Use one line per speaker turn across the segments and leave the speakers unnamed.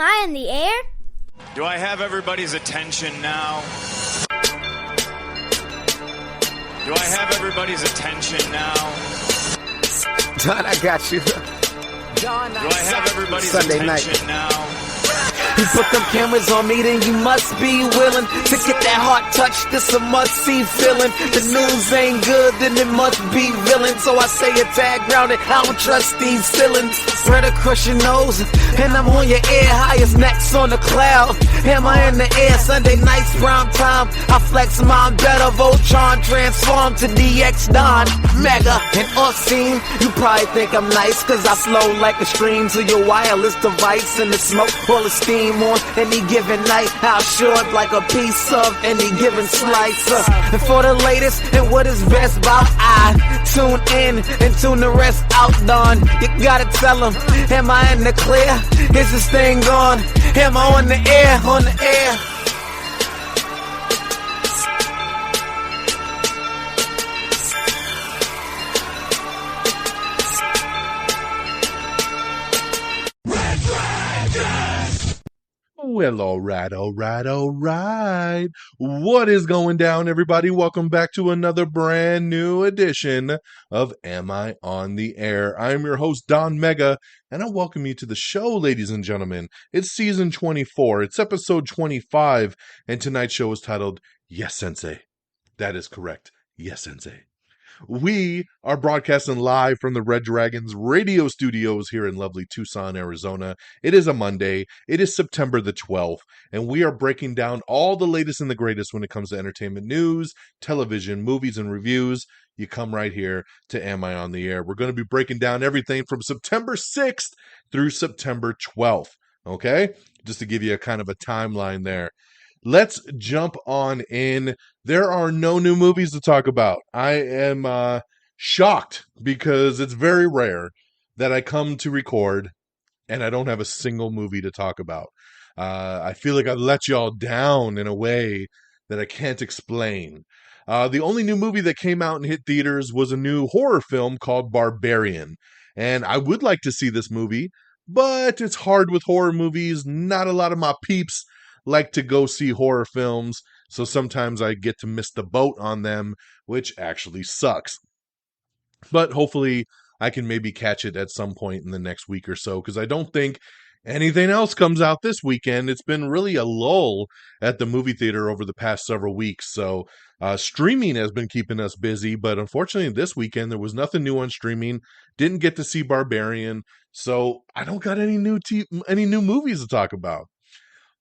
I in the air?
Do I have everybody's attention now? Do I have everybody's attention now?
Don, I got you.
Don, do I have everybody's
Sunday
attention
night.
now?
You put them cameras on me, then you must be willing to get that heart touch. This a must-see feeling. The news ain't good, then it must be villain. So I say a tag grounded, I don't trust these ceilings. Spread across your nose, and I'm on your ear. Highest necks on the cloud. Am I in the air? Sunday nights, prime time. I flex my better. Voltron transform to DX Don Mega and Unseen. You probably think I'm nice, cause I slow like a stream to your wireless device. And the smoke full of steam on any given night. I'll short like a piece of any given slice. And for the latest and what is best about, I tune in and tune the rest out. Don, you gotta tell them, am I in the clear? Is this thing on? Am I on the air? On the air?
Well, all right. What is going down, everybody? Welcome back to another brand new edition of Am I on the Air? I am your host, DONMEGA, and I welcome you to the show, ladies and gentlemen. It's season 24. It's episode 25, and tonight's show is titled, Yes, Sensei. That is correct. Yes, Sensei. We are broadcasting live from the Red Dragons radio studios here in lovely Tucson, Arizona. It is a Monday. It is September the 12th, and we are breaking down all the latest and the greatest when it comes to entertainment news, television, movies, and reviews. You come right here to Am I on the Air? We're going to be breaking down everything from September 6th through September 12th, okay? Just to give you a kind of a timeline there. Let's jump on in. There are no new movies to talk about. I am shocked because it's very rare that I come to record and I don't have a single movie to talk about. I feel like I've let y'all down in a way that I can't explain. The only new movie that came out and hit theaters was a new horror film called Barbarian. And I would like to see this movie, but it's hard with horror movies. Not a lot of my peeps like to go see horror films, so sometimes I get to miss the boat on them, which actually sucks. But hopefully I can maybe catch it at some point in the next week or so, because I don't think anything else comes out this weekend. It's been really a lull at the movie theater over the past several weeks, so streaming has been keeping us busy, but unfortunately this weekend there was nothing new on streaming. Didn't get to see Barbarian, so I don't got any new movies to talk about.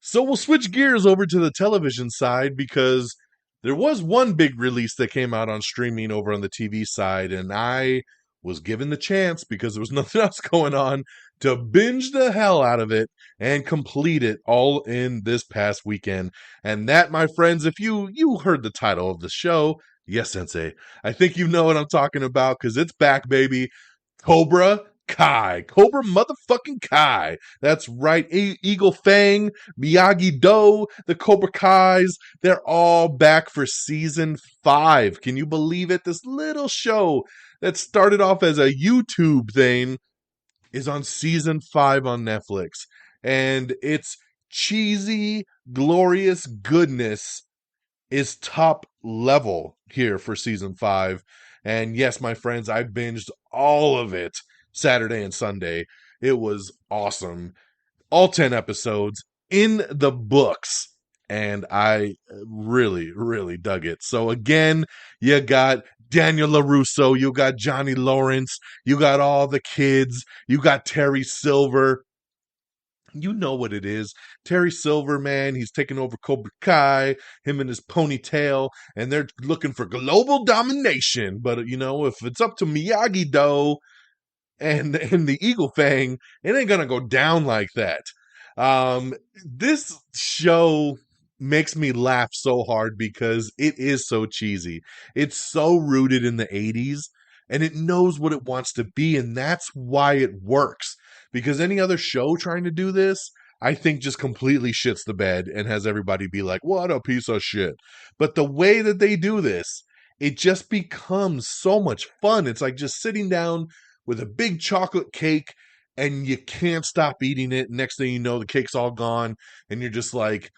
So we'll switch gears over to the television side because there was one big release that came out on streaming over on the TV side, and I was given the chance because there was nothing else going on to binge the hell out of it and complete it all in this past weekend. And that, my friends, if you heard the title of the show, yes, Sensei, I think you know what I'm talking about because it's back, baby. Cobra motherfucking Kai. That's right. Eagle Fang, Miyagi-Do, the Cobra Kais, they're all back for season 5. Can you believe it? This little show that started off as a YouTube thing is on season 5 on Netflix. And its cheesy, glorious goodness is top level here for season 5. And yes, my friends, I binged all of it Saturday and Sunday. It was awesome. All 10 episodes in the books. And I really, really dug it. So again, you got Daniel LaRusso, you got Johnny Lawrence, you got all the kids, you got Terry Silver. You know what it is. Terry Silver, man, he's taking over Cobra Kai, him and his ponytail, and they're looking for global domination. But, you know, if it's up to Miyagi-Do and the Eagle Fang, it ain't gonna go down like that. This show makes me laugh so hard because it is so cheesy. It's so rooted in the 80s, and it knows what it wants to be, and that's why it works. Because any other show trying to do this, I think just completely shits the bed and has everybody be like, what a piece of shit. But the way that they do this, it just becomes so much fun. It's like just sitting down with a big chocolate cake and you can't stop eating it. Next thing you know, the cake's all gone, and you're just like,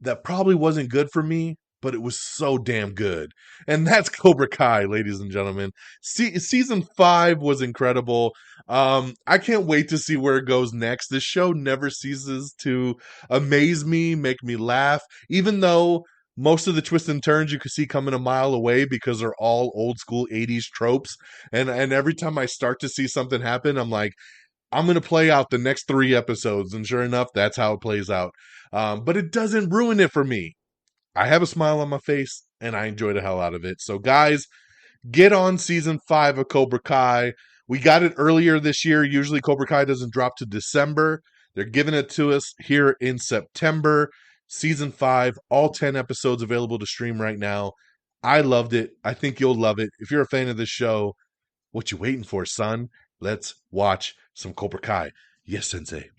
that probably wasn't good for me, but it was so damn good. And that's Cobra Kai, ladies and gentlemen. Season 5 was incredible. I can't wait to see where it goes next. This show never ceases to amaze me, make me laugh, even though most of the twists and turns you could see coming a mile away because they're all old school 80s tropes. And every time I start to see something happen, I'm like, I'm going to play out the next 3 episodes. And sure enough, that's how it plays out. But it doesn't ruin it for me. I have a smile on my face and I enjoy the hell out of it. So, guys, get on season 5 of Cobra Kai. We got it earlier this year. Usually, Cobra Kai doesn't drop to December. They're giving it to us here in September. Season 5, all 10 episodes available to stream right now. I loved it. I think you'll love it. If you're a fan of this show, what you waiting for, son? Let's watch some Cobra Kai. Yes, Sensei.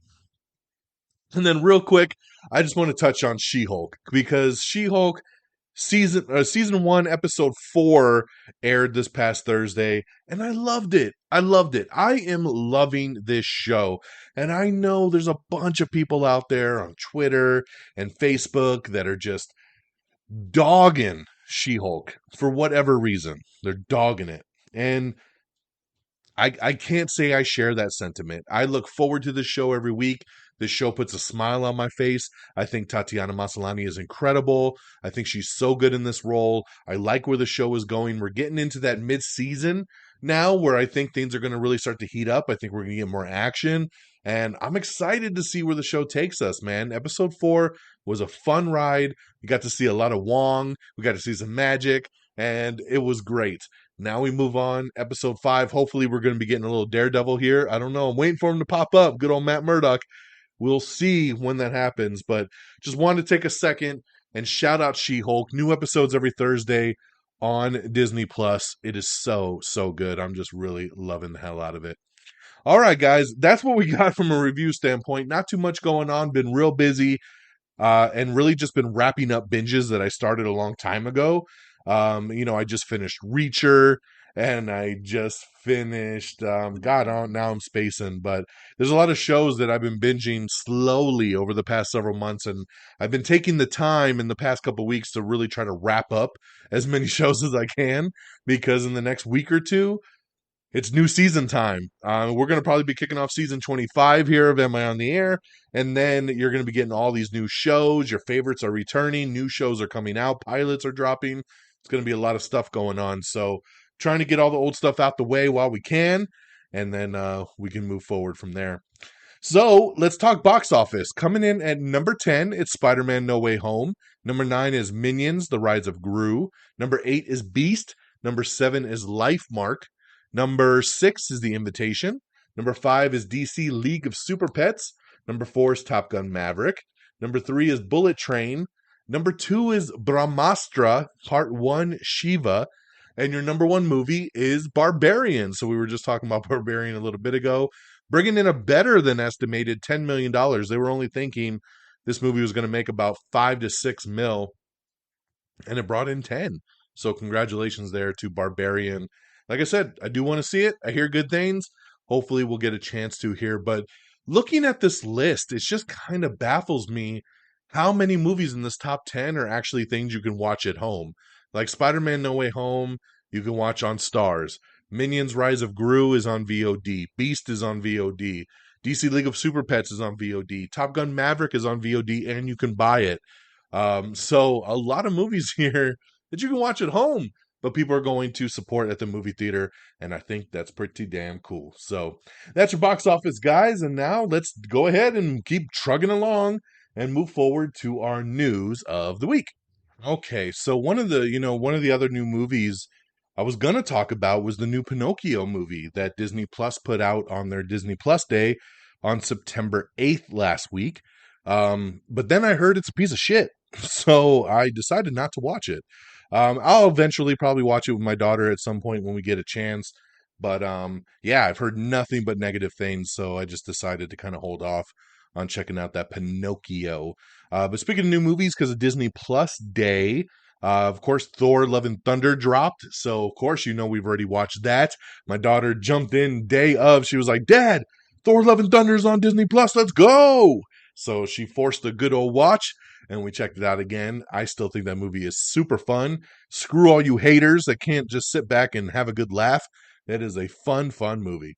And then real quick, I just want to touch on She-Hulk because She-Hulk season 1 episode 4 aired this past Thursday and I loved it. I am loving this show. And I know there's a bunch of people out there on Twitter and Facebook that are just dogging She-Hulk for whatever reason. They're dogging it. And I can't say I share that sentiment. I look forward to this show every week. This show puts a smile on my face. I think Tatiana Maslany is incredible. I think she's so good in this role. I like where the show is going. We're getting into that mid-season now where I think things are going to really start to heat up. I think we're going to get more action. And I'm excited to see where the show takes us, man. Episode 4 was a fun ride. We got to see a lot of Wong. We got to see some magic. And it was great. Now we move on. Episode 5. Hopefully we're going to be getting a little Daredevil here. I don't know. I'm waiting for him to pop up. Good old Matt Murdock. We'll see when that happens. But just wanted to take a second and shout out She-Hulk. New episodes every Thursday on Disney Plus. It is so good. I'm just really loving the hell out of it. All right, guys. That's what we got from a review standpoint. Not too much going on. Been real busy. And really just been wrapping up binges that I started a long time ago. I just finished Reacher and I just finished, now I'm spacing, but there's a lot of shows that I've been binging slowly over the past several months. And I've been taking the time in the past couple of weeks to really try to wrap up as many shows as I can, because in the next week or two, it's new season time. We're going to probably be kicking off season 25 here of Am I on the Air? And then you're going to be getting all these new shows. Your favorites are returning. New shows are coming out. Pilots are dropping. It's going to be a lot of stuff going on. So trying to get all the old stuff out the way while we can. And then we can move forward from there. So let's talk box office. Coming in at number 10, it's Spider-Man No Way Home. Number 9 is Minions, The Rise of Gru. Number 8 is Beast. Number 7 is Life Mark. Number 6 is The Invitation. Number 5 is DC League of Super Pets. Number 4 is Top Gun Maverick. Number 3 is Bullet Train. Number 2 is Brahmastra, Part 1, Shiva. And your number 1 movie is Barbarian. So we were just talking about Barbarian a little bit ago. Bringing in a better than estimated $10 million. They were only thinking this movie was going to make about 5 to 6 mil. And it brought in 10. So congratulations there to Barbarian. Like I said, I do want to see it. I hear good things. Hopefully we'll get a chance to here. But looking at this list, it just kind of baffles me how many movies in this top 10 are actually things you can watch at home. Like Spider-Man No Way Home, you can watch on Stars. Minions Rise of Gru is on VOD. Beast is on VOD. DC League of Super Pets is on VOD. Top Gun Maverick is on VOD, and you can buy it. So a lot of movies here that you can watch at home, but people are going to support at the movie theater, and I think that's pretty damn cool. So that's your box office, guys, and now let's go ahead and keep trugging along and move forward to our news of the week. Okay, so one of the other new movies I was going to talk about was the new Pinocchio movie that Disney Plus put out on their Disney Plus Day on September 8th last week. But then I heard it's a piece of shit, so I decided not to watch it. I'll eventually probably watch it with my daughter at some point when we get a chance. But I've heard nothing but negative things, so I just decided to kind of hold off on checking out that Pinocchio. But speaking of new movies, because of Disney Plus Day, of course, Thor Love and Thunder dropped. So, of course, we've already watched that. My daughter jumped in day of. She was like, Dad, Thor Love and Thunder is on Disney Plus. Let's go. So she forced a good old watch, and we checked it out again. I still think that movie is super fun. Screw all you haters that can't just sit back and have a good laugh. It is a fun movie.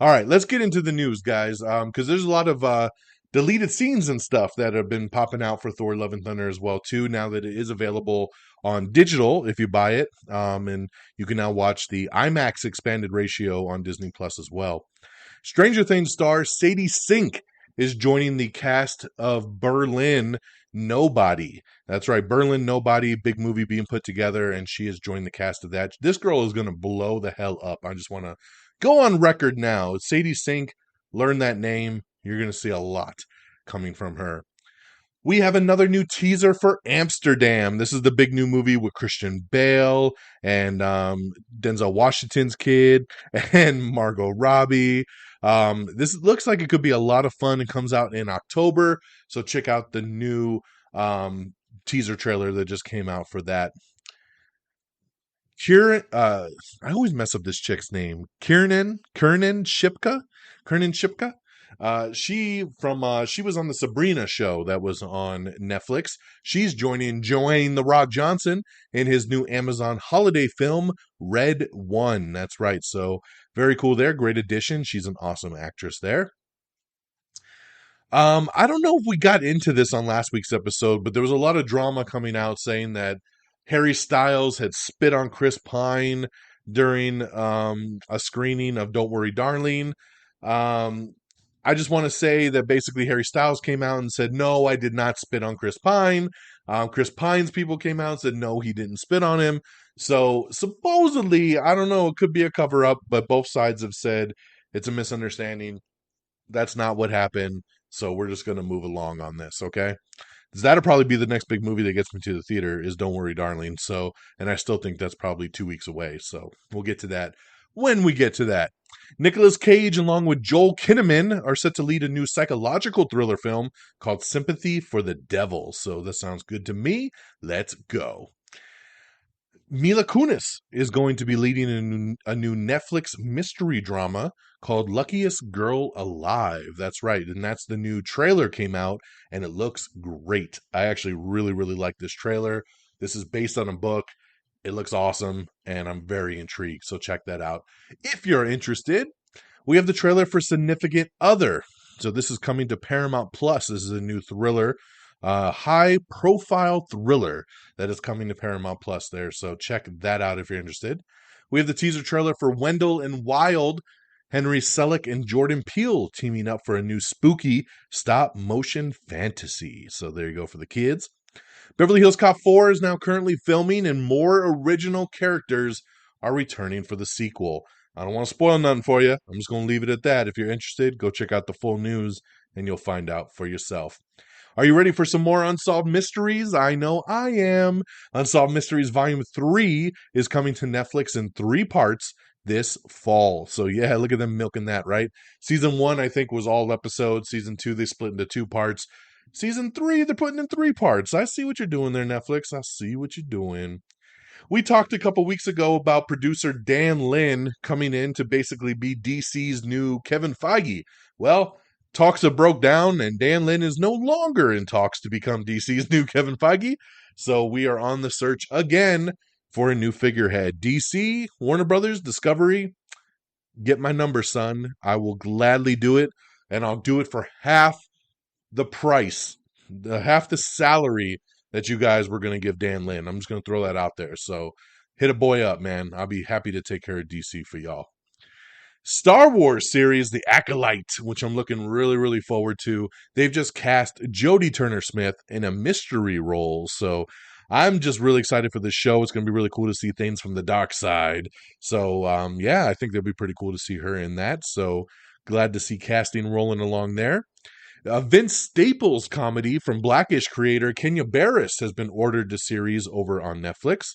All right, let's get into the news, guys, because there's a lot of deleted scenes and stuff that have been popping out for Thor Love and Thunder as well, too, now that it is available on digital if you buy it. And you can now watch the IMAX expanded ratio on Disney Plus as well. Stranger Things star Sadie Sink is joining the cast of Berlin Nobody. That's right, Berlin Nobody, big movie being put together, and she has joined the cast of that. This girl is going to blow the hell up. I just want to go on record now. Sadie Sink, learn that name. You're going to see a lot coming from her. We have another new teaser for Amsterdam. This is the big new movie with Christian Bale and Denzel Washington's kid and Margot Robbie. This looks like it could be a lot of fun. It comes out in October, so check out the new teaser trailer that just came out for that. I always mess up this chick's name. Kiernan Shipka. She was on the Sabrina show that was on Netflix. She's joining Dwayne The Rock Johnson in his new Amazon holiday film, Red One. That's right. So very cool there. Great addition. She's an awesome actress there. I don't know if we got into this on last week's episode, but there was a lot of drama coming out saying that Harry Styles had spit on Chris Pine during a screening of Don't Worry Darling. I just want to say that basically Harry Styles came out and said, no, I did not spit on Chris Pine. Chris Pine's people came out and said, no, he didn't spit on him. So supposedly, I don't know, it could be a cover-up, but both sides have said it's a misunderstanding. That's not what happened. So we're just going to move along on this, okay? That'll probably be the next big movie that gets me to the theater is Don't Worry Darling. So, and I still think that's probably 2 weeks away. So we'll get to that when we get to that. Nicolas Cage, along with Joel Kinnaman, are set to lead a new psychological thriller film called Sympathy for the Devil. So this sounds good to me. Let's go. Mila Kunis is going to be leading a new Netflix mystery drama called Luckiest Girl Alive. That's right, and that's the new trailer came out, and it looks great. I actually really, really like this trailer. This is based on a book. It looks awesome, and I'm very intrigued, so check that out. If you're interested, we have the trailer for Significant Other. So this is coming to Paramount Plus. This is a new thriller. High-profile thriller that is coming to Paramount Plus there, so check that out if you're interested. We have the teaser trailer for Wendell and Wild, Henry Selick and Jordan Peele teaming up for a new spooky stop-motion fantasy. So there you go for the kids. Beverly Hills Cop 4 is now currently filming, and more original characters are returning for the sequel. I don't want to spoil nothing for you. I'm just going to leave it at that. If you're interested, go check out the full news, and you'll find out for yourself. Are you ready for some more Unsolved Mysteries? I know I am. Unsolved Mysteries Volume 3 is coming to Netflix in 3 parts this fall. So yeah, look at them milking that, right? Season 1, I think, was all episodes. Season 2, they split into 2 parts. Season 3, they're putting in 3 parts. I see what you're doing there, Netflix. I see what you're doing. We talked a couple weeks ago about producer Dan Lin coming in to basically be DC's new Kevin Feige. Well, talks have broke down, and Dan Lin is no longer in talks to become DC's new Kevin Feige. So we are on the search again for a new figurehead. DC, Warner Brothers, Discovery, get my number, son. I will gladly do it, and I'll do it for half the price, half the salary that you guys were going to give Dan Lin. I'm just going to throw that out there. So hit a boy up, man. I'll be happy to take care of DC for y'all. Star Wars series, The Acolyte, which I'm looking really, really forward to. They've just cast Jodie Turner-Smith in a mystery role. So I'm just really excited for this show. It's going to be really cool to see things from the dark side. So, yeah, I think that'd be pretty cool to see her in that. So glad to see casting rolling along there. Vince Staples' comedy from Blackish creator Kenya Barris has been ordered to series over on Netflix.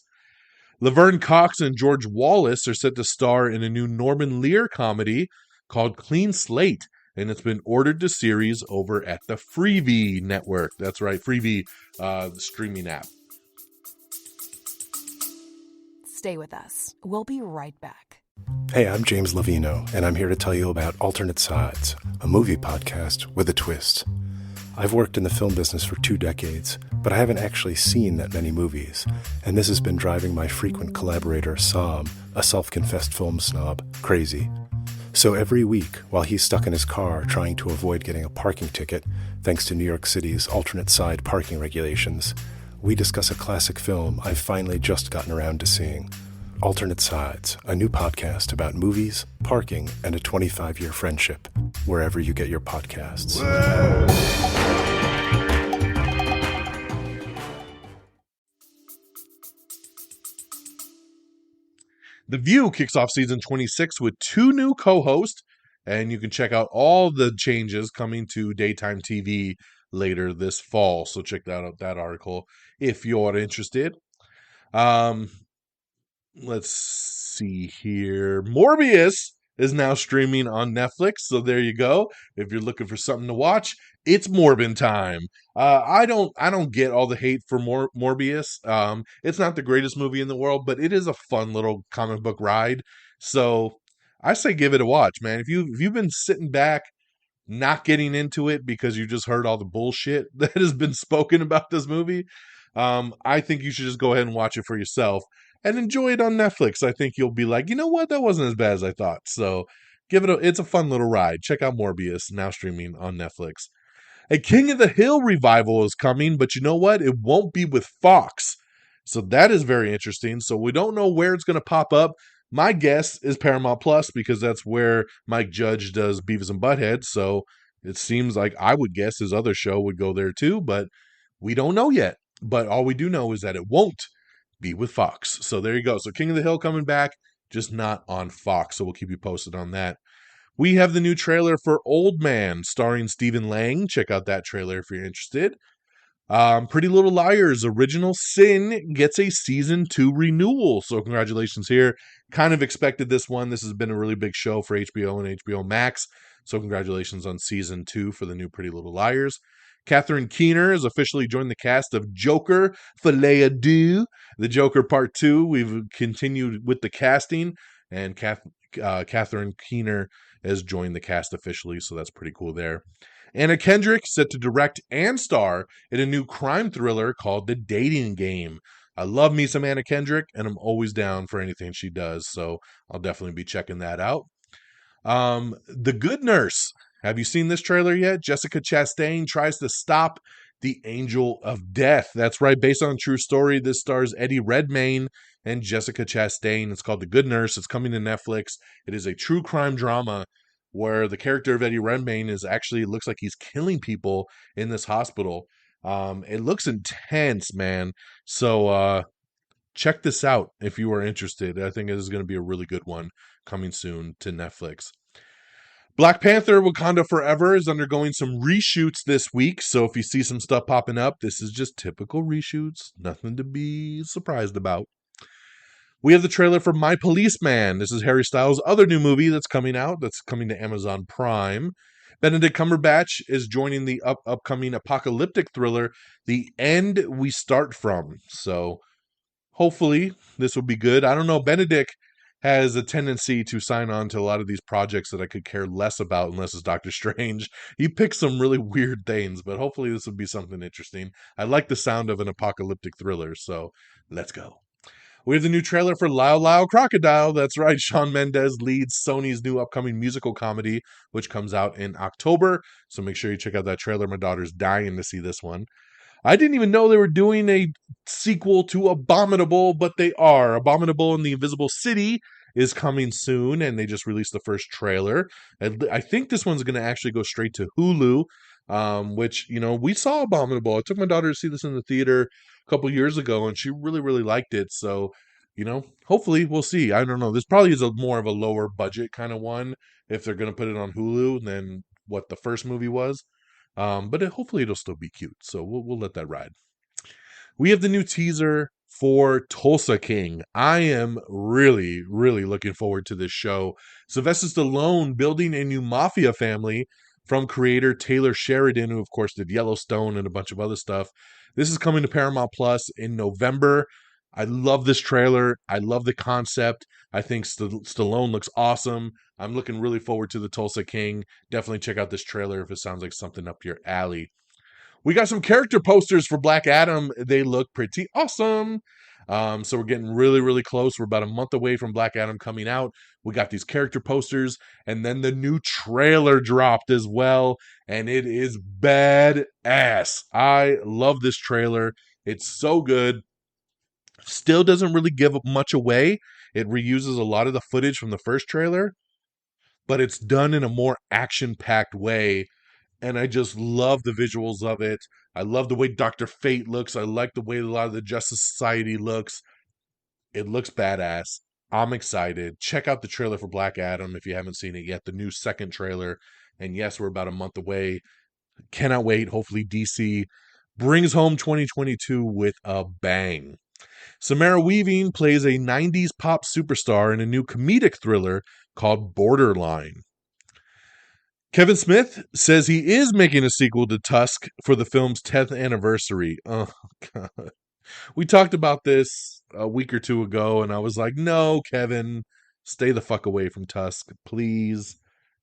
Laverne Cox and George Wallace are set to star in a new Norman Lear comedy called Clean Slate, and it's been ordered to series over at the Freevee network. That's right, Freevee, the streaming app.
Stay with us. We'll be right back. Hey, I'm James Lovino, and I'm here to tell you about Alternate Sides, a movie podcast with a twist. I've worked in the film business for 2 decades, but I haven't actually seen that many movies, and this has been driving my frequent collaborator, Sam, a self-confessed film snob, crazy. So every week, while he's stuck in his car trying to avoid getting a parking ticket, thanks to New York City's alternate side parking regulations, we discuss a classic film I've finally just gotten around to seeing. Alternate Sides, a new podcast about movies, parking, and a 25-year friendship, wherever you get your podcasts.
The View kicks off season 26 with 2 new co-hosts, and you can check out all the changes coming to daytime TV later this fall. So check that article if you're interested. Let's see here. Morbius is now streaming on Netflix, so there you go. If you're looking for something to watch, it's Morbin time. I don't get all the hate for Morbius. It's not the greatest movie in the world, but it is a fun little comic book ride. So I say give it a watch, man. If you've been sitting back not getting into it because you just heard all the bullshit that has been spoken about this movie, I think you should just go ahead and watch it for yourself and enjoy it on Netflix. I think you'll be like, you know what, that wasn't as bad as I thought. So it's a fun little ride. Check out Morbius, now streaming on Netflix. A King of the Hill revival is coming, but you know what? It won't be with Fox. So that is very interesting. So we don't know where it's going to pop up. My guess is Paramount Plus, because that's where Mike Judge does Beavis and Butthead. So it seems like I would guess his other show would go there too, but we don't know yet. But all we do know is that it won't be with Fox. So there you go. So King of the Hill coming back, just not on Fox. So we'll keep you posted on that. We have the new trailer for Old Man starring Stephen Lang. Check out that trailer if you're interested. Pretty Little Liars Original Sin gets a season 2 renewal. So congratulations here. Kind of expected this one. This has been a really big show for HBO and HBO Max. So congratulations on season 2 for the new Pretty Little Liars. Catherine Keener has officially joined the cast of Joker Filet Adieu. The Joker Part 2. We've continued with the casting, and Catherine Keener has joined the cast officially, so that's pretty cool there. Anna Kendrick set to direct and star in a new crime thriller called The Dating Game. I love me some Anna Kendrick, and I'm always down for anything she does, so I'll definitely be checking that out. The Good Nurse. Have you seen this trailer yet? Jessica Chastain tries to stop the Angel of Death. That's right, based on a true story. This stars Eddie Redmayne and Jessica Chastain. It's called The Good Nurse. It's coming to Netflix. It is a true crime drama where the character of Eddie Redmayne looks like he's killing people in this hospital. It looks intense, man. So check this out if you are interested. I think it is going to be a really good one coming soon to Netflix. Black Panther Wakanda Forever is undergoing some reshoots this week, so if you see some stuff popping up, this is just typical reshoots, nothing to be surprised about. We have the trailer for My Policeman. This is Harry Styles' other new movie that's coming out, that's coming to Amazon Prime. Benedict Cumberbatch is joining the upcoming apocalyptic thriller, The End We Start From. So hopefully this will be good. I don't know, Benedict has a tendency to sign on to a lot of these projects that I could care less about unless it's Doctor Strange. He picks some really weird things, but hopefully this will be something interesting. I like the sound of an apocalyptic thriller, so let's go. We have the new trailer for Lyle Lyle Crocodile. That's right, Shawn Mendes leads Sony's new upcoming musical comedy, which comes out in October. So make sure you check out that trailer. My daughter's dying to see this one. I didn't even know they were doing a sequel to Abominable, but they are. Abominable in the Invisible City is coming soon, and they just released the first trailer. I think this one's going to actually go straight to Hulu, which, we saw Abominable. I took my daughter to see this in the theater a couple years ago, and she really, really liked it. So, hopefully we'll see. I don't know. This probably is more of a lower budget kind of one if they're going to put it on Hulu than what the first movie was. But hopefully it'll still be cute. So we'll let that ride. We have the new teaser for Tulsa King. I am really, really looking forward to this show. Sylvester Stallone building a new mafia family from creator Taylor Sheridan, who of course did Yellowstone and a bunch of other stuff. This is coming to Paramount Plus in November. I love this trailer. I love the concept. I think Stallone looks awesome. I'm looking really forward to the Tulsa King. Definitely check out this trailer if it sounds like something up your alley. We got some character posters for Black Adam. They look pretty awesome. So we're getting really, really close. We're about a month away from Black Adam coming out. We got these character posters, and then the new trailer dropped as well, and it is badass. I love this trailer. It's so good. Still doesn't really give much away. It reuses a lot of the footage from the first trailer, but it's done in a more action-packed way, and I just love the visuals of it. I love the way Dr. Fate looks. I like the way a lot of the Justice Society looks. It looks badass. I'm excited. Check out the trailer for Black Adam if you haven't seen it yet, the new second trailer. And yes, we're about a month away. Cannot wait. Hopefully DC brings home 2022 with a bang. Samara Weaving plays a 90s pop superstar in a new comedic thriller called Borderline. Kevin Smith says he is making a sequel to Tusk for the film's 10th anniversary. Oh, God. We talked about this a week or two ago, and I was like, no, Kevin, stay the fuck away from Tusk, please.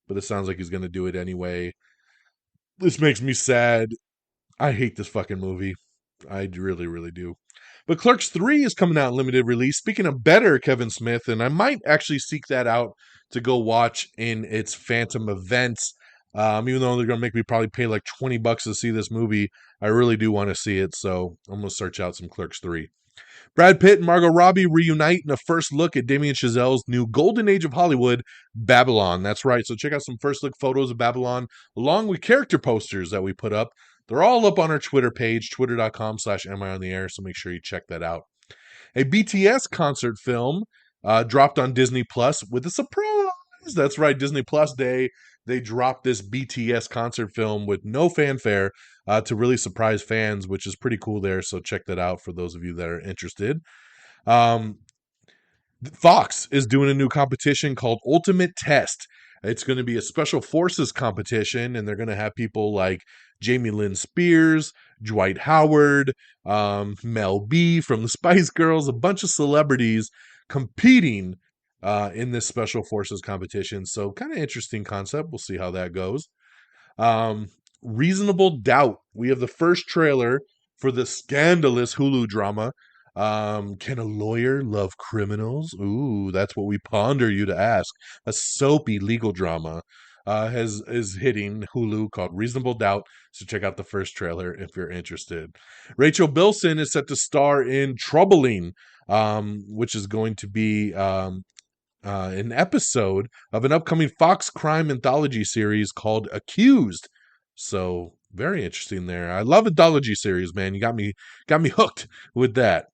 But it sounds like he's going to do it anyway. This makes me sad. I hate this fucking movie. I really, really do. But Clerks 3 is coming out in limited release. Speaking of better Kevin Smith, and I might actually seek that out to go watch in its Phantom events. Even though they're going to make me probably pay like $20 to see this movie, I really do want to see it. So I'm going to search out some Clerks 3. Brad Pitt and Margot Robbie reunite in a first look at Damien Chazelle's new Golden Age of Hollywood, Babylon. That's right. So check out some first look photos of Babylon along with character posters that we put up. They're all up on our Twitter page, twitter.com/amiontheair, so make sure you check that out. A BTS concert film dropped on Disney Plus with a surprise. That's right, Disney Plus Day. They dropped this BTS concert film with no fanfare to really surprise fans, which is pretty cool there. So check that out for those of you that are interested. Fox is doing a new competition called Ultimate Test. It's going to be a special forces competition, and they're going to have people like Jamie Lynn Spears, Dwight Howard, Mel B from the Spice Girls, a bunch of celebrities competing in this special forces competition. So kind of interesting concept. We'll see how that goes. Reasonable Doubt. We have the first trailer for the scandalous Hulu drama. Can a lawyer love criminals? Ooh, that's what we ponder you to ask. A soapy legal drama is hitting Hulu called Reasonable Doubt. So check out the first trailer if you're interested. Rachel Bilson is set to star in Troubling, which is going to be an episode of an upcoming Fox crime anthology series called Accused. So very interesting there. I love anthology series, man. You got me hooked with that.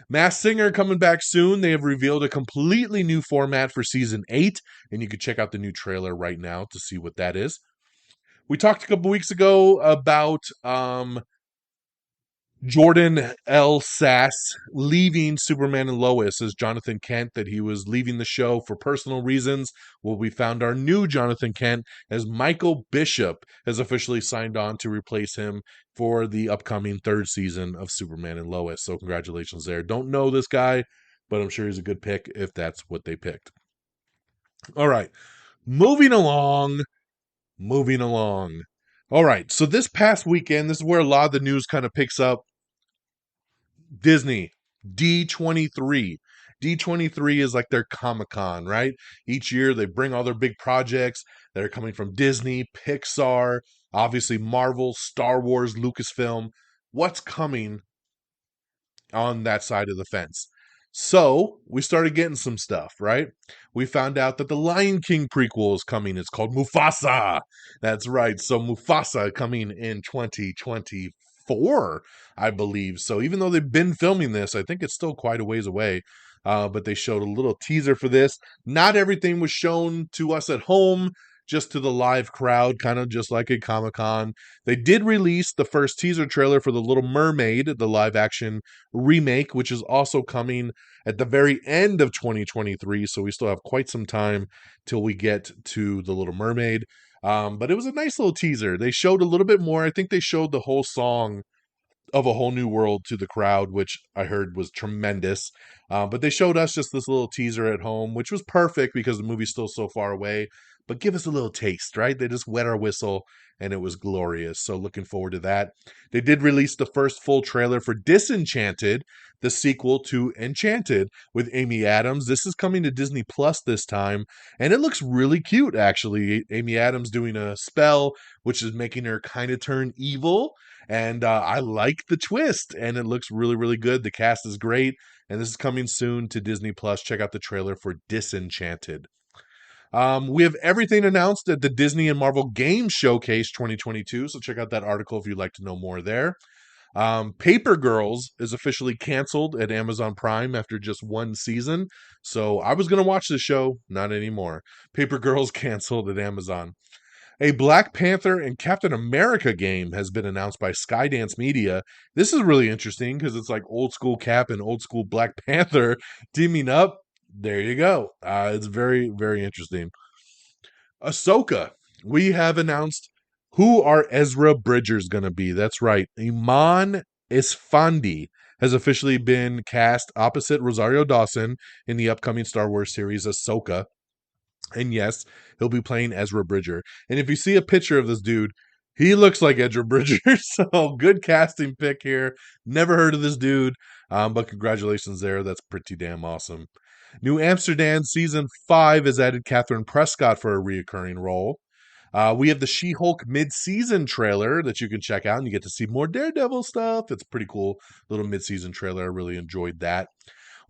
Masked Singer coming back soon. They have revealed a completely new format for season 8, and you can check out the new trailer right now to see what that is. We talked a couple weeks ago about Jordan L. Sass leaving Superman and Lois as Jonathan Kent, that he was leaving the show for personal reasons. Well, we found our new Jonathan Kent as Michael Bishop has officially signed on to replace him for the upcoming 3rd season of Superman and Lois. So congratulations there. Don't know this guy, but I'm sure he's a good pick if that's what they picked. All right, moving along. All right, so this past weekend, this is where a lot of the news kind of picks up. Disney, D23. D23 is like their Comic-Con, right? Each year they bring all their big projects that are coming from Disney, Pixar, obviously Marvel, Star Wars, Lucasfilm. What's coming on that side of the fence? So we started getting some stuff, right? We found out that the Lion King prequel is coming. It's called Mufasa. That's right. So Mufasa coming in 2024, I believe. So even though they've been filming this, I think it's still quite a ways away. But they showed a little teaser for this. Not everything was shown to us at home, just to the live crowd, kind of just like a Comic-Con. They did release the first teaser trailer for The Little Mermaid, the live-action remake, which is also coming at the very end of 2023, so we still have quite some time till we get to The Little Mermaid. But it was a nice little teaser. They showed a little bit more. I think they showed the whole song of A Whole New World to the crowd, which I heard was tremendous. But they showed us just this little teaser at home, which was perfect because the movie's still so far away. But give us a little taste, right? They just wet our whistle, and it was glorious. So looking forward to that. They did release the first full trailer for Disenchanted, the sequel to Enchanted with Amy Adams. This is coming to Disney Plus this time, and it looks really cute, actually. Amy Adams doing a spell, which is making her kind of turn evil. And I like the twist, and it looks really, really good. The cast is great, and this is coming soon to Disney Plus. Check out the trailer for Disenchanted. We have everything announced at the Disney and Marvel Game Showcase 2022, so check out that article if you'd like to know more there. Paper Girls is officially canceled at Amazon Prime after just one season, so I was going to watch the show, not anymore. Paper Girls canceled at Amazon. A Black Panther and Captain America game has been announced by Skydance Media. This is really interesting because it's like old school Cap and old school Black Panther teaming up. There you go. It's very, very interesting. Ahsoka. We have announced who our Ezra Bridger's going to be. That's right. Iman Isfandi has officially been cast opposite Rosario Dawson in the upcoming Star Wars series Ahsoka. And yes, he'll be playing Ezra Bridger. And if you see a picture of this dude, he looks like Ezra Bridger. So good casting pick here. Never heard of this dude, but congratulations there. That's pretty damn awesome. New Amsterdam Season 5 has added Catherine Prescott for a reoccurring role. We have the She-Hulk mid-season trailer that you can check out, and you get to see more Daredevil stuff. It's a pretty cool little mid-season trailer. I really enjoyed that.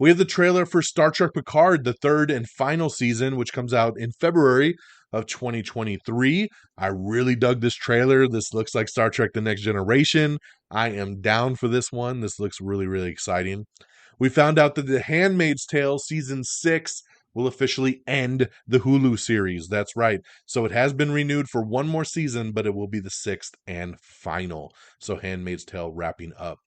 We have the trailer for Star Trek Picard, the third and final season, which comes out in February of 2023. I really dug this trailer. This looks like Star Trek The Next Generation. I am down for this one. This looks really, really exciting. We found out that The Handmaid's Tale Season 6 will officially end the Hulu series. That's right. So it has been renewed for one more season, but it will be the sixth and final. So Handmaid's Tale wrapping up.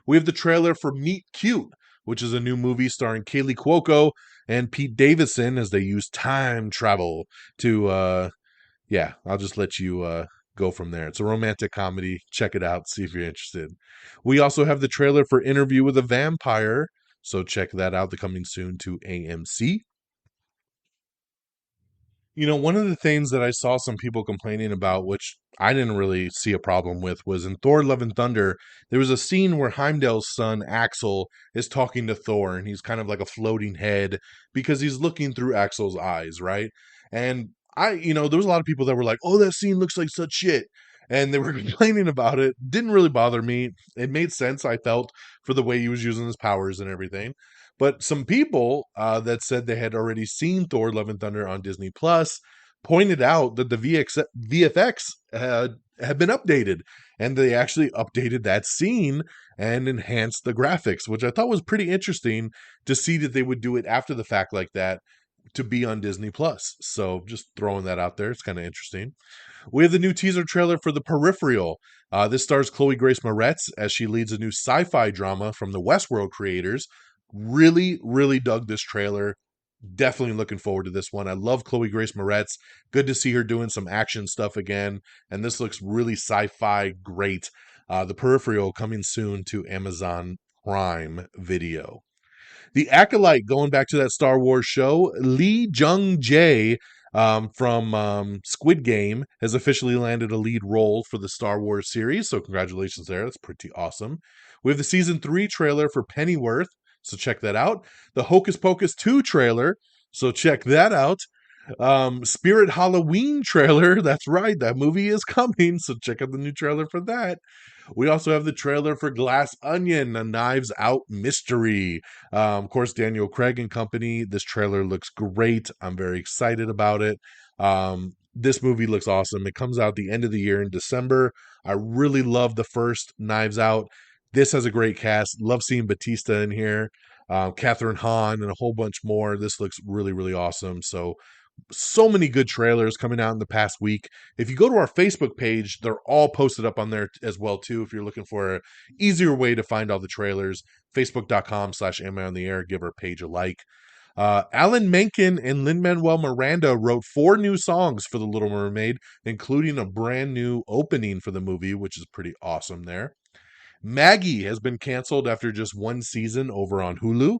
We have the trailer for Meet Cute, which is a new movie starring Kaylee Cuoco and Pete Davidson as they use time travel to, I'll just let you go from there. It's a romantic comedy. Check it out. See if you're interested. We also have the trailer for Interview with a Vampire, so check that out. They're coming soon to AMC. You know, one of the things that I saw some people complaining about, which I didn't really see a problem with, was in Thor Love and Thunder, there was a scene where Heimdall's son, Axel, is talking to Thor, and he's kind of like a floating head because he's looking through Axel's eyes, right? And there was a lot of people that were like, oh, that scene looks like such shit. And they were complaining about it. Didn't really bother me. It made sense, I felt, for the way he was using his powers and everything. But some people that said they had already seen Thor: Love and Thunder on Disney Plus pointed out that the VFX had been updated, and they actually updated that scene and enhanced the graphics, which I thought was pretty interesting to see that they would do it after the fact like that to be on Disney Plus. So just throwing that out there. It's kind of interesting. We have the new teaser trailer for The Peripheral. This stars Chloe Grace Moretz as she leads a new sci-fi drama from the Westworld creators. Really, really dug this trailer. Definitely looking forward to this one. I love Chloe Grace Moretz. Good to see her doing some action stuff again. And this looks really sci-fi great. The Peripheral coming soon to Amazon Prime Video. The Acolyte, going back to that Star Wars show, Lee Jung-jae from Squid Game has officially landed a lead role for the Star Wars series. So congratulations there. That's pretty awesome. We have the Season 3 trailer for Pennyworth. So check that out. The Hocus Pocus 2 trailer. So check that out. Spirit Halloween trailer. That's right. That movie is coming. So check out the new trailer for that. We also have the trailer for Glass Onion, a Knives Out mystery. Of course, Daniel Craig and company. This trailer looks great. I'm very excited about it. This movie looks awesome. It comes out the end of the year in December. I really love the first Knives Out. This has a great cast. Love seeing Batista in here. Catherine Hahn and a whole bunch more. This looks really, really awesome. So many good trailers coming out in the past week. If you go to our Facebook page, they're all posted up on there as well too. If you're looking for an easier way to find all the trailers, facebook.com/Am I on the Air. Give our page a like. Alan Menken and Lin-Manuel Miranda wrote 4 new songs for The Little Mermaid, including a brand new opening for the movie, which is pretty awesome there. Maggie has been canceled after just one season over on Hulu.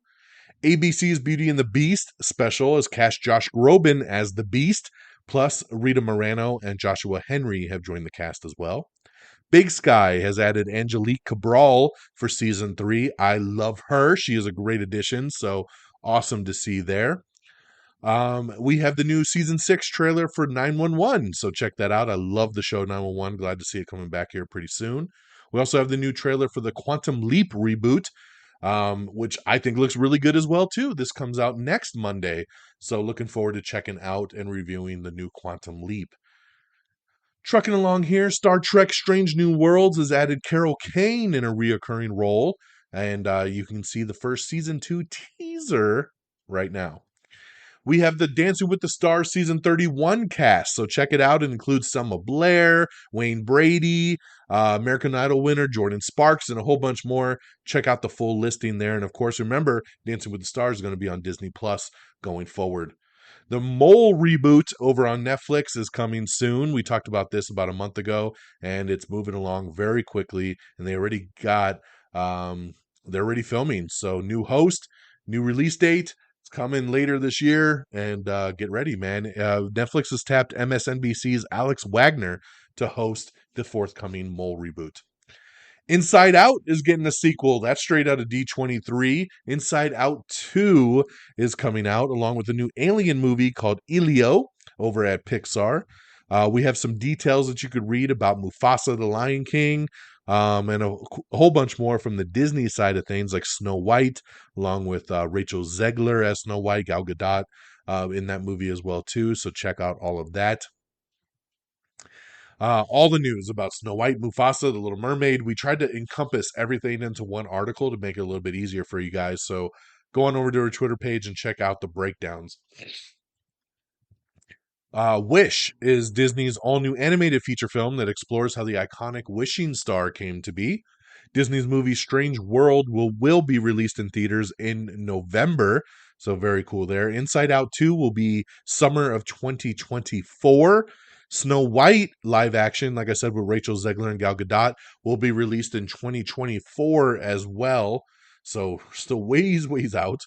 ABC's Beauty and the Beast special has cast Josh Groban as the Beast, plus Rita Moreno and Joshua Henry have joined the cast as well. Big Sky has added Angelique Cabral for season 3. I love her. She is a great addition, so awesome to see there. We have the new season 6 trailer for 911, so check that out. I love the show 911. Glad to see it coming back here pretty soon. We also have the new trailer for the Quantum Leap reboot, which I think looks really good as well too. This comes out next Monday, so looking forward to checking out and reviewing the new Quantum Leap. Trucking along here, Star Trek Strange New Worlds has added Carol Kane in a reoccurring role, and you can see the first season 2 teaser right now. We have the Dancing with the Stars season 31 cast, so check it out. It includes Selma Blair, Wayne Brady, American Idol winner Jordan Sparks, and a whole bunch more. Check out the full listing there. And of course, remember, Dancing with the Stars is going to be on Disney Plus going forward. The Mole reboot over on Netflix is coming soon. We talked about this about a month ago, and it's moving along very quickly. And they already got, they're already filming. So new host, new release date. It's coming later this year, and get ready, man. Netflix has tapped MSNBC's Alex Wagner to host the forthcoming Mole reboot. Inside Out is getting a sequel. That's straight out of D23. Inside Out 2 is coming out, along with a new Alien movie called Elio over at Pixar. We have some details that you could read about Mufasa the Lion King, and a whole bunch more from the Disney side of things, like Snow White, along with Rachel Zegler as Snow White, Gal Gadot in that movie as well too. So check out all of that. All the news about Snow White, Mufasa, The Little Mermaid. We tried to encompass everything into one article to make it a little bit easier for you guys. So go on over to our Twitter page and check out the breakdowns. Wish is Disney's all-new animated feature film that explores how the iconic wishing star came to be. Disney's movie Strange World will be released in theaters in November, so very cool there. Inside Out 2 will be summer of 2024. Snow White live action, like I said, with Rachel Zegler and Gal Gadot, will be released in 2024 as well, so still ways out.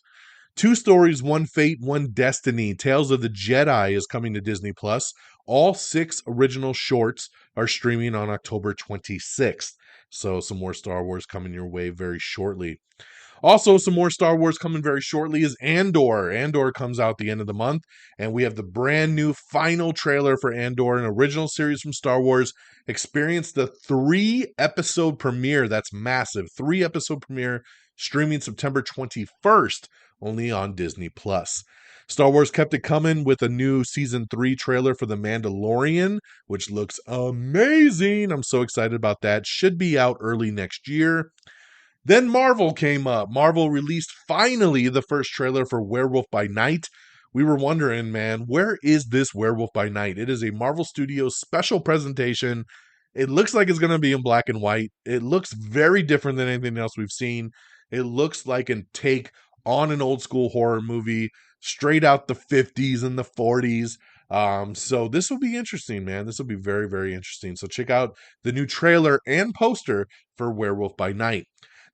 Two Stories, One Fate, One Destiny. Tales of the Jedi is coming to Disney Plus. All 6 original shorts are streaming on October 26th. So some more Star Wars coming your way very shortly. Also, some more Star Wars coming very shortly is Andor. Andor comes out the end of the month, and we have the brand new final trailer for Andor, an original series from Star Wars. Experience the 3-episode premiere. That's massive. 3-episode premiere streaming September 21st, only on Disney Plus. Star Wars kept it coming with a new season 3 trailer for The Mandalorian, which looks amazing. I'm so excited about that. Should be out early next year. Then Marvel came up. Marvel released finally the first trailer for Werewolf by Night. We were wondering, man, where is this Werewolf by Night? It is a Marvel Studios special presentation. It looks like it's going to be in black and white. It looks very different than anything else we've seen. It looks like a take on an old school horror movie, straight out the 50s and the 40s. So this will be interesting, man. This will be very, very interesting. So check out the new trailer and poster for Werewolf by Night.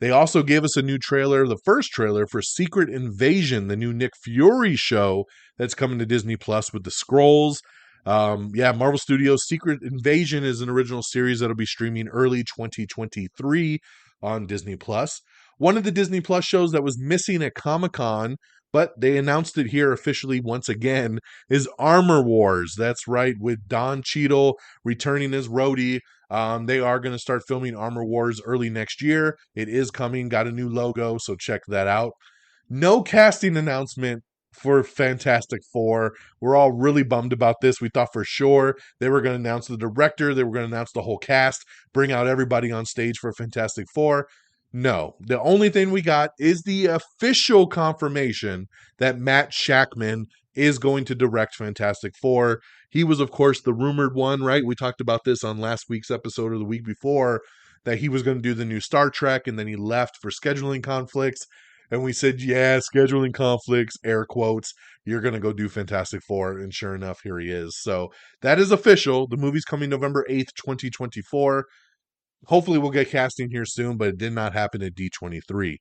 They also gave us a new trailer, the first trailer for Secret Invasion, the new Nick Fury show that's coming to Disney Plus with the Skrulls. Marvel Studios' Secret Invasion is an original series that'll be streaming early 2023 on Disney Plus. One of the Disney Plus shows that was missing at Comic-Con, but they announced it here officially once again, is Armor Wars. That's right, with Don Cheadle returning as Rhodey. They are going to start filming Armor Wars early next year. It is coming, got a new logo, so check that out. No casting announcement for Fantastic Four. We're all really bummed about this. We thought for sure they were going to announce the director, they were going to announce the whole cast, bring out everybody on stage for Fantastic Four. No, the only thing we got is the official confirmation that Matt Shakman is going to direct Fantastic Four. He was, of course, the rumored one, right? We talked about this on last week's episode or the week before, that he was going to do the new Star Trek, and then he left for scheduling conflicts. And we said, yeah, scheduling conflicts, air quotes, you're going to go do Fantastic Four. And sure enough, here he is. So that is official. The movie's coming November 8th, 2024. Hopefully we'll get casting here soon, but it did not happen at D23.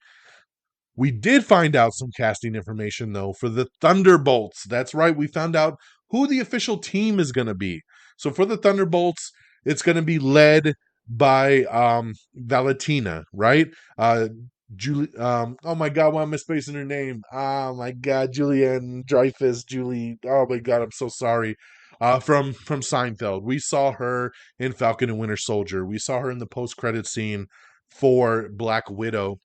We did find out some casting information, though, for the Thunderbolts. That's right. We found out who the official team is going to be. So for the Thunderbolts, it's going to be led by Valentina, right? Julie. Oh my God, why am I spacing her name? Oh my God, Julianne Dreyfus. Julie. Oh my God, I'm so sorry. From Seinfeld, we saw her in Falcon and Winter Soldier. We saw her in the post-credit scene for Black Widow.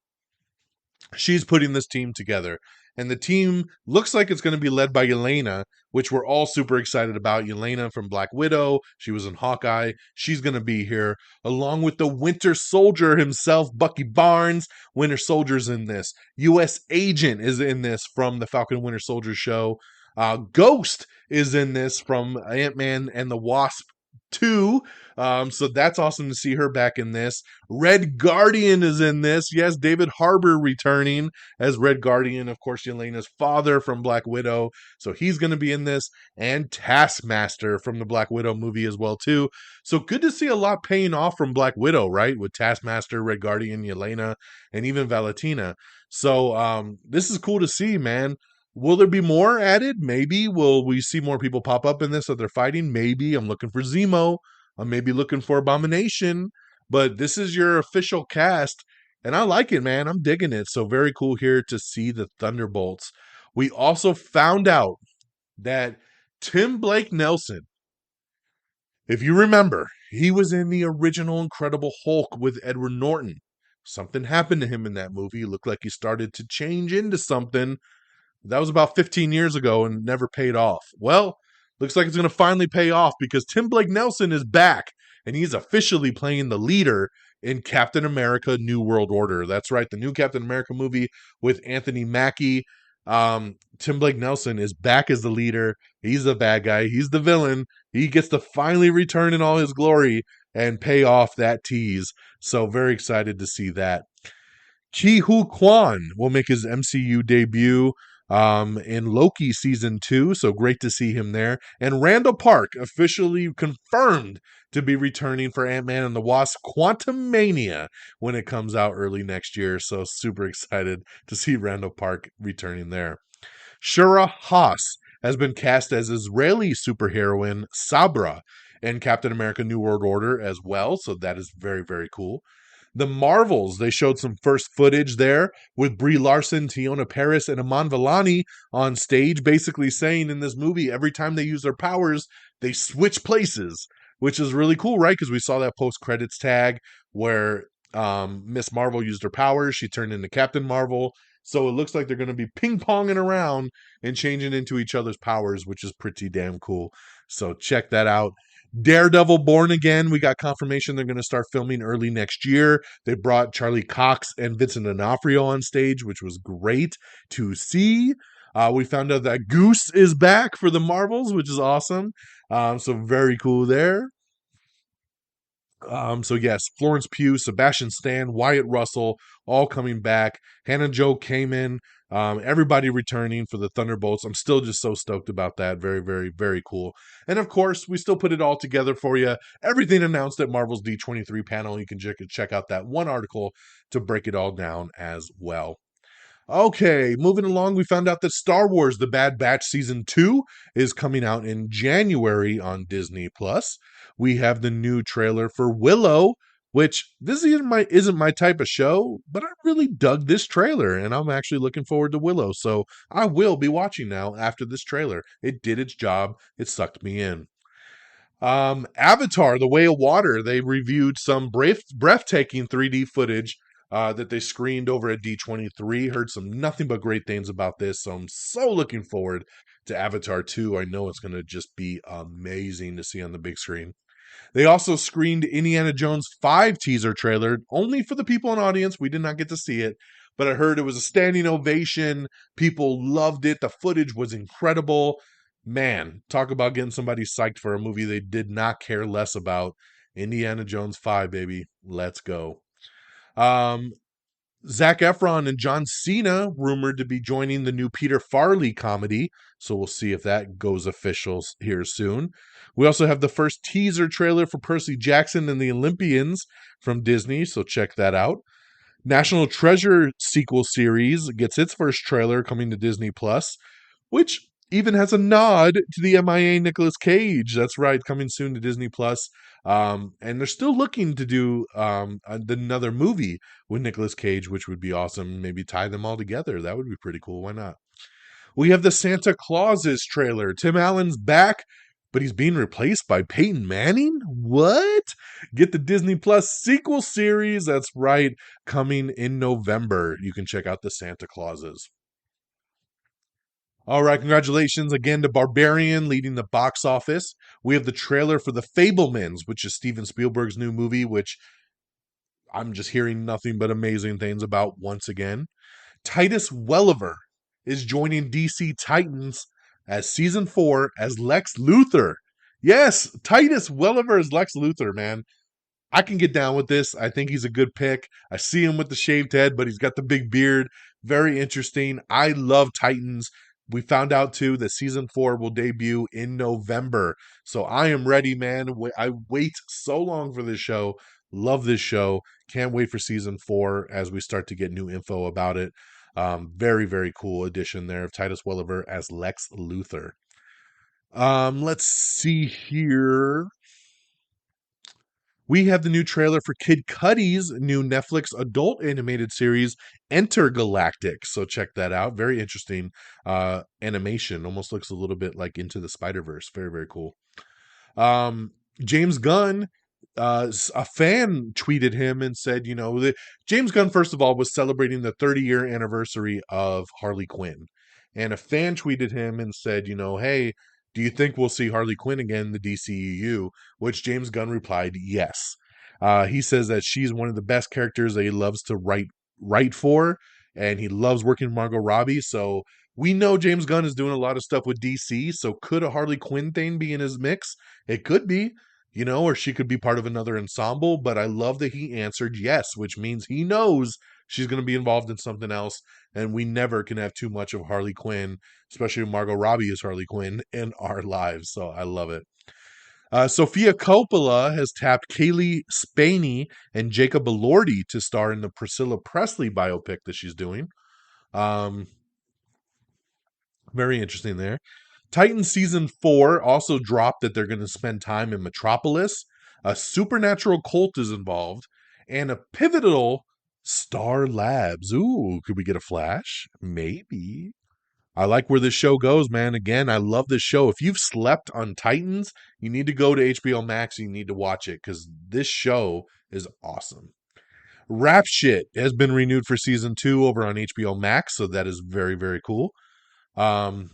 She's putting this team together. And the team looks like it's going to be led by Yelena, which we're all super excited about. Yelena from Black Widow. She was in Hawkeye. She's going to be here, along with the Winter Soldier himself, Bucky Barnes. Winter Soldier's in this. U.S. Agent is in this from the Falcon Winter Soldier show. Ghost is in this from Ant-Man and the Wasp 2. So that's awesome to see her back in this. Red Guardian is in this. Yes, David Harbour returning as Red Guardian. Of course, Yelena's father from Black Widow. So he's going to be in this. And Taskmaster from the Black Widow movie as well, too. So good to see a lot paying off from Black Widow, right? With Taskmaster, Red Guardian, Yelena, and even Valentina. So this is cool to see, man. Will there be more added? Maybe. Will we see more people pop up in this that they're fighting? Maybe. I'm looking for Zemo. I'm maybe looking for Abomination. But this is your official cast, and I like it, man. I'm digging it. So very cool here to see the Thunderbolts. We also found out that Tim Blake Nelson, if you remember, he was in the original Incredible Hulk with Edward Norton. Something happened to him in that movie. It looked like he started to change into something. That was about 15 years ago and never paid off. Well, looks like it's going to finally pay off because Tim Blake Nelson is back and he's officially playing the leader in Captain America New World Order. That's right, the new Captain America movie with Anthony Mackie. Tim Blake Nelson is back as the leader. He's the bad guy. He's the villain. He gets to finally return in all his glory and pay off that tease. So very excited to see that. Ki Hu Kwan will make his MCU debut in Loki season 2, so great to see him there. And Randall Park officially confirmed to be returning for Ant-Man and the Wasp Quantumania when it comes out early next year, so super excited to see Randall Park returning there. Shura Haas has been cast as Israeli superheroine Sabra in Captain America New World Order as well, so that is very, very cool. The Marvels, they showed some first footage there with Brie Larson, Tiona Paris, and Aman Vellani on stage, basically saying in this movie, every time they use their powers, they switch places, which is really cool, right? Because we saw that post-credits tag where Miss Marvel used her powers. She turned into Captain Marvel. So it looks like they're going to be ping-ponging around and changing into each other's powers, which is pretty damn cool. So check that out. Daredevil Born Again, we got confirmation they're going to start filming early next year. They brought Charlie Cox and Vincent D'Onofrio on stage, which was great to see. We found out that Goose is back for the Marvels, which is awesome. So very cool there. So yes, Florence Pugh, Sebastian Stan, Wyatt Russell, all coming back. Hannah Jo Kamen, everybody returning for the Thunderbolts. I'm still just so stoked about that. Very, very, very cool. And of course, we still put it all together for you. Everything announced at Marvel's D23 panel. You can check out that one article to break it all down as well. Okay, moving along, we found out that Star Wars The Bad Batch Season 2 is coming out in January on Disney+. We have the new trailer for Willow, which this isn't my type of show, but I really dug this trailer, and I'm actually looking forward to Willow, so I will be watching now after this trailer. It did its job. It sucked me in. Avatar, The Way of Water, they reviewed some breathtaking 3D footage that they screened over at D23. Heard some nothing but great things about this, so I'm so looking forward to Avatar 2. I know it's going to just be amazing to see on the big screen. They also screened Indiana Jones 5 teaser trailer, only for the people in the audience. We did not get to see it, but I heard it was a standing ovation. People loved it. The footage was incredible. Man, talk about getting somebody psyched for a movie they did not care less about. Indiana Jones 5, baby. Let's go. Zac Efron and John Cena rumored to be joining the new Peter Farrelly comedy, so we'll see if that goes official here soon. We also have the first teaser trailer for Percy Jackson and the Olympians from Disney, so check that out. National Treasure sequel series gets its first trailer coming to Disney Plus, which even has a nod to the MIA Nicolas Cage. That's right, coming soon to Disney Plus. And they're still looking to do another movie with Nicolas Cage, which would be awesome. Maybe tie them all together. That would be pretty cool. Why not? We have the Santa Clauses trailer. Tim Allen's back, but he's being replaced by Peyton Manning? What? Get the Disney Plus sequel series. That's right, coming in November. You can check out the Santa Clauses. All right, congratulations again to Barbarian leading the box office. We have the trailer for The Fabelmans, which is Steven Spielberg's new movie, which I'm just hearing nothing but amazing things about once again. Titus Welliver is joining DC Titans as season 4 as Lex Luthor. Yes, Titus Welliver is Lex Luthor, man. I can get down with this. I think he's a good pick. I see him with the shaved head, but he's got the big beard. Very interesting. I love Titans. We found out too that season 4 will debut in November. So I am ready, man. I wait so long for this show. Love this show. Can't wait for season 4 as we start to get new info about it. Very, very cool addition there of Titus Welliver as Lex Luthor. Let's see here. We have the new trailer for Kid Cudi's new Netflix adult animated series, Intergalactic. So check that out. Very interesting animation. Almost looks a little bit like Into the Spider-Verse. Very, very cool. James Gunn, a fan tweeted him and said, James Gunn, first of all, was celebrating the 30-year anniversary of Harley Quinn. And a fan tweeted him and said, hey, do you think we'll see Harley Quinn again in the DCEU? Which James Gunn replied, yes. He says that she's one of the best characters that he loves to write for, and he loves working with Margot Robbie. So we know James Gunn is doing a lot of stuff with DC. So could a Harley Quinn thing be in his mix? It could be, or she could be part of another ensemble. But I love that he answered yes, which means he knows she's going to be involved in something else, and we never can have too much of Harley Quinn, especially Margot Robbie as Harley Quinn, in our lives. So I love it. Sofia Coppola has tapped Kaylee Spaney and Jacob Elordi to star in the Priscilla Presley biopic that she's doing. Very interesting there. Titans Season 4 also dropped that they're going to spend time in Metropolis. A supernatural cult is involved, and a pivotal Star Labs. Ooh, could we get a Flash? Maybe. I like where this show goes, man. Again, I love this show. If you've slept on Titans, you need to go to HBO Max. You need to watch it because this show is awesome. Rap Shit has been renewed for season 2 over on HBO Max, so that is very, very cool. And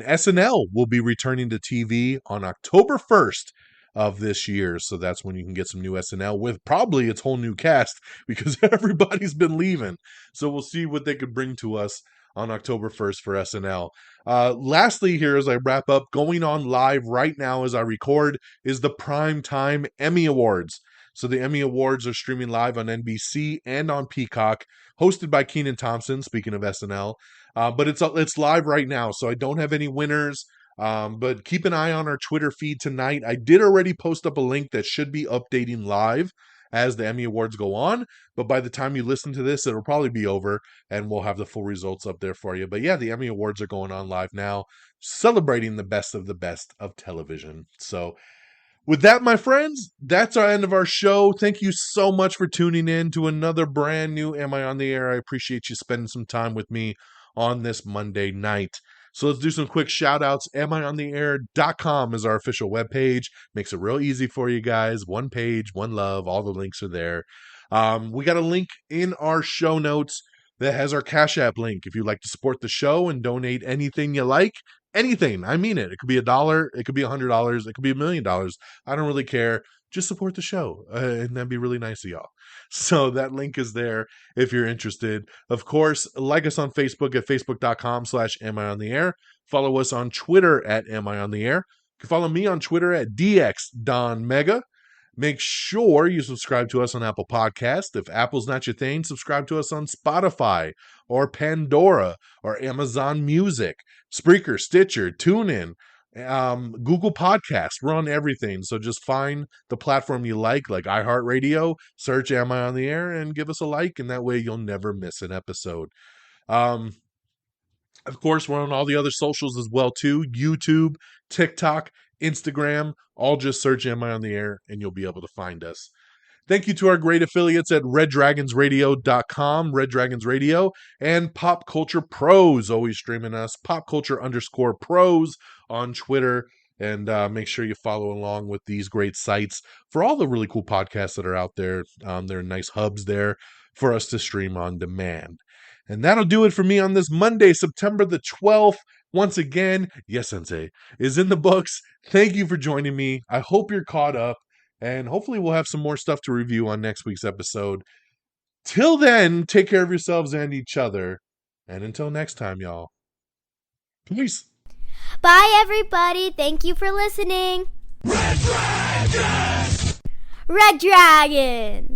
SNL will be returning to TV on October 1st of this year. So that's when you can get some new SNL with probably its whole new cast because everybody's been leaving. So we'll see what they could bring to us on October 1st for SNL. Lastly, here as I wrap up, going on live right now as I record is the Primetime Emmy Awards. So the Emmy Awards are streaming live on NBC and on Peacock, hosted by Kenan Thompson, speaking of SNL. But it's live right now, so I don't have any winners. But keep an eye on our Twitter feed tonight. I did already post up a link that should be updating live as the Emmy Awards go on. But by the time you listen to this, it'll probably be over, and we'll have the full results up there for you. But yeah, the Emmy Awards are going on live now, celebrating the best of television. So with that, my friends, that's our end of our show. Thank you so much for tuning in to another brand new Am I on the Air? I appreciate you spending some time with me on this Monday night. So let's do some quick shout outs. AmIOnTheAir.com is our official webpage. Makes it real easy for you guys. One page, one love. All the links are there. We got a link in our show notes that has our Cash App link. If you'd like to support the show and donate anything you like, anything, I mean it. It could be $1, it could be $100, it could be $1 million. I don't really care. Just support the show, and that'd be really nice of y'all. So that link is there if you're interested. Of course, like us on Facebook at facebook.com/AmIOnTheAir. Follow us on Twitter at AmIOnTheAir. You can follow me on Twitter at DXDonMega. Make sure you subscribe to us on Apple Podcast. If Apple's not your thing, subscribe to us on Spotify or Pandora or Amazon Music, Spreaker, Stitcher, TuneIn, Google Podcast. We're on everything. So just find the platform you like iHeartRadio, search Am I on the Air, and give us a like, and that way you'll never miss an episode. Of course, we're on all the other socials as well, too. YouTube, TikTok, Instagram. All just search Am I on the Air, and you'll be able to find us. Thank you to our great affiliates at reddragonsradio.com, Red Dragons Radio, and Pop Culture Pros, always streaming us, popculture_pros on Twitter. And make sure you follow along with these great sites for all the really cool podcasts that are out there. There are nice hubs there for us to stream on demand. And that'll do it for me on this Monday, September the 12th. Once again, Yes Sensei is in the books. Thank you for joining me. I hope you're caught up. And hopefully we'll have some more stuff to review on next week's episode. Till then, take care of yourselves and each other. And until next time, y'all. Peace.
Bye, everybody. Thank you for listening. Red Dragons! Red Dragons!